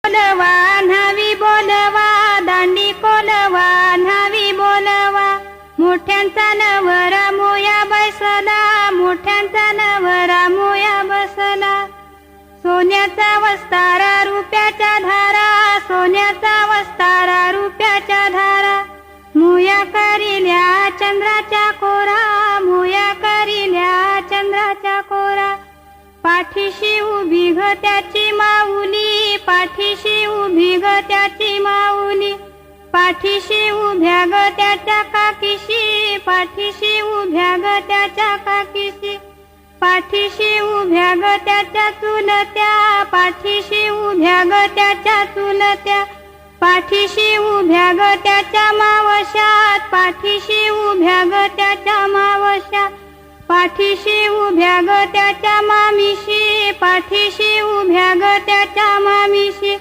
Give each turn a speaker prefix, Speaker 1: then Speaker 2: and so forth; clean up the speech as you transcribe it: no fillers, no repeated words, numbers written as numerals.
Speaker 1: बोलवा न्हावी बोलवा, दांडी कोलवा न्हावी बोलवा. मोठ्यांचा नवरा मोया बसला, मोठ्यांचा नवरा मोया बसला. सोन्याचा वस्तारा रुपयाच्या धारा, सोन्याचा वस्तारा रुपयाच्या धारा. मोया करिल्या चंद्राच्या कोरा, मोया करिल्या चंद्राच्या कोरा. पाठीशी उभी ग त्याची माऊली, पाठीशी उभी ग त्याची माऊली. पाठीशी उभ्या ग त्याच्या काकीशी, पाठीशी उभ्या ग त्याच्या काकीशी. पाठीशी उभ्या ग त्याच्या चुलत्या, पाठीशी उभ्या ग त्याच्या चुलत्या. पाठीशी उभ्या ग त्याच्या मावशात, पाठीशी उभ्या ग त्याच्या मावशात. पाठीशी उभ्या ग त्याच्या मामीशी, पाठीशी उभ्या ग त्याच्या मामीशी.